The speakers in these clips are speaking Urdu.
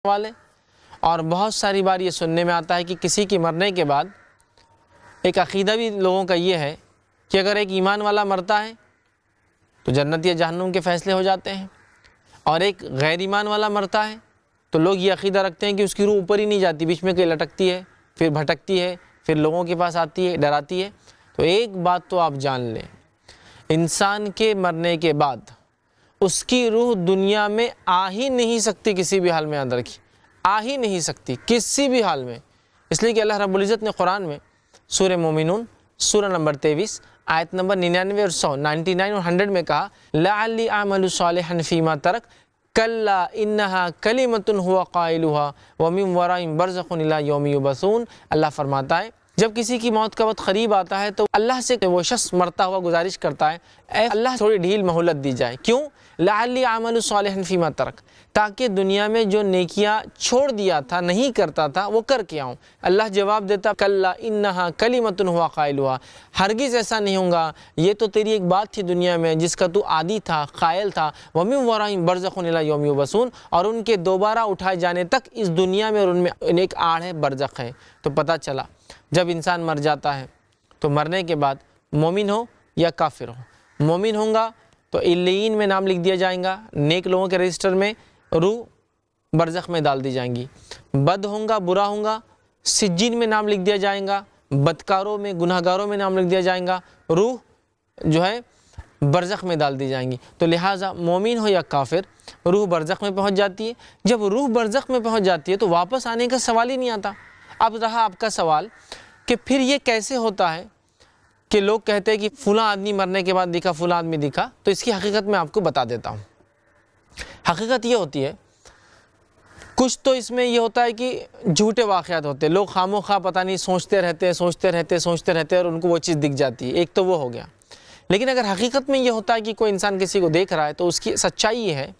والے، اور بہت ساری بار یہ سننے میں آتا ہے کہ کسی کی مرنے کے بعد ایک عقیدہ بھی لوگوں کا یہ ہے کہ اگر ایک ایمان والا مرتا ہے تو جنت یا جہنم کے فیصلے ہو جاتے ہیں، اور ایک غیر ایمان والا مرتا ہے تو لوگ یہ عقیدہ رکھتے ہیں کہ اس کی روح اوپر ہی نہیں جاتی، بیچ میں کہیں لٹکتی ہے، پھر بھٹکتی ہے، پھر لوگوں کے پاس آتی ہے، ڈراتی ہے۔ تو ایک بات تو آپ جان لیں، انسان کے مرنے کے بعد اس کی روح دنیا میں آ ہی نہیں سکتی، کسی بھی حال میں اندر کی آ ہی نہیں سکتی کسی بھی حال میں، اس لیے کہ اللہ رب العزت نے قرآن میں سورہ مومنون سورہ نمبر 23 آیت نمبر 99 اور 100 99 اور 100 میں کہا لعلی اعمل صالحا فیما ترک کلا انہا کلمۃ ہوا قائلھا ومن ورائہم برزخ الی یوم یبعثون۔ اللہ فرماتا ہے جب کسی کی موت کا وقت قریب آتا ہے تو اللہ سے وہ شخص مرتا ہوا گزارش کرتا ہے، اے اللہ تھوڑی ڈھیل مہلت دی جائے، کیوں؟ لعلی اعمل صالحا فیما ترک، تاکہ دنیا میں جو نیکیاں چھوڑ دیا تھا، نہیں کرتا تھا، وہ کر کے آؤں۔ اللہ جواب دیتا کلا انہا کلمۃ ہوا قائلھا، ہرگز ایسا نہیں ہوگا، یہ تو تیری ایک بات تھی دنیا میں جس کا تو عادی تھا، قائل تھا، ومن ورائہم برزخ الی یوم یبعثون، اور ان کے دوبارہ اٹھائے جانے تک اس دنیا میں اور ان میں ایک آڑ ہے، برزخ ہے۔ تو پتہ چلا جب انسان مر جاتا ہے تو مرنے کے بعد مومن ہو یا کافر ہو، مومن ہوں گا تو علیین میں نام لکھ دیا جائے گا، نیک لوگوں کے رجسٹر میں روح برزخ میں ڈال دی جائیں گی، بد ہوں گا، برا ہوں گا، سجین میں نام لکھ دیا جائے گا، بدکاروں میں، گناہ گاروں میں نام لکھ دیا جائے گا، روح جو ہے برزخ میں ڈال دی جائیں گی۔ تو لہٰذا مومن ہو یا کافر روح برزخ میں پہنچ جاتی ہے۔ جب روح برزخ میں پہنچ جاتی ہے تو واپس آنے کا سوال ہی نہیں آتا۔ اب رہا آپ کا سوال کہ پھر یہ کیسے ہوتا ہے کہ لوگ کہتے ہیں کہ فلاں آدمی مرنے کے بعد دکھا، فلاں آدمی دکھا، تو اس کی حقیقت میں آپ کو بتا دیتا ہوں۔ حقیقت یہ ہوتی ہے، کچھ تو اس میں یہ ہوتا ہے کہ جھوٹے واقعات ہوتے ہیں، لوگ خام و خواہ پتہ نہیں سوچتے رہتے اور ان کو وہ چیز دکھ جاتی ہے، ایک تو وہ ہو گیا۔ لیکن اگر حقیقت میں یہ ہوتا ہے کہ کوئی انسان کسی کو دیکھ رہا ہے تو اس کی سچائی یہ ہے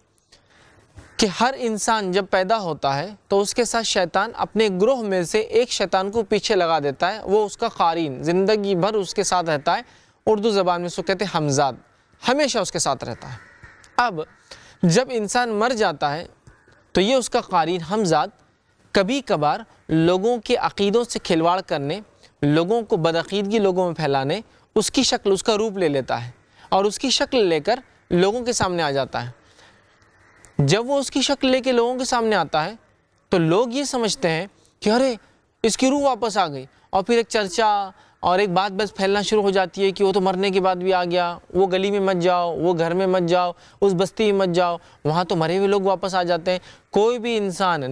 کہ ہر انسان جب پیدا ہوتا ہے تو اس کے ساتھ شیطان اپنے گروہ میں سے ایک شیطان کو پیچھے لگا دیتا ہے، وہ اس کا قارین زندگی بھر اس کے ساتھ رہتا ہے، اردو زبان میں اس کو کہتے ہیں ہمزاد، ہمیشہ اس کے ساتھ رہتا ہے۔ اب جب انسان مر جاتا ہے تو یہ اس کا قارین ہمزاد کبھی کبھار لوگوں کے عقیدوں سے کھلواڑ کرنے، لوگوں کو بدعقیدگی لوگوں میں پھیلانے، اس کی شکل، اس کا روپ لے لیتا ہے اور اس کی شکل لے کر لوگوں کے سامنے آ جاتا ہے۔ جب وہ اس کی شکل لے کے لوگوں کے سامنے آتا ہے تو لوگ یہ سمجھتے ہیں کہ ارے اس کی روح واپس آ گئی، اور پھر ایک چرچا اور ایک بات بس پھیلنا شروع ہو جاتی ہے کہ وہ تو مرنے کے بعد بھی آ گیا، وہ گلی میں مت جاؤ، وہ گھر میں مت جاؤ، اس بستی میں مت جاؤ، وہاں تو مرے ہوئے لوگ واپس آ جاتے ہیں۔ کوئی بھی انسان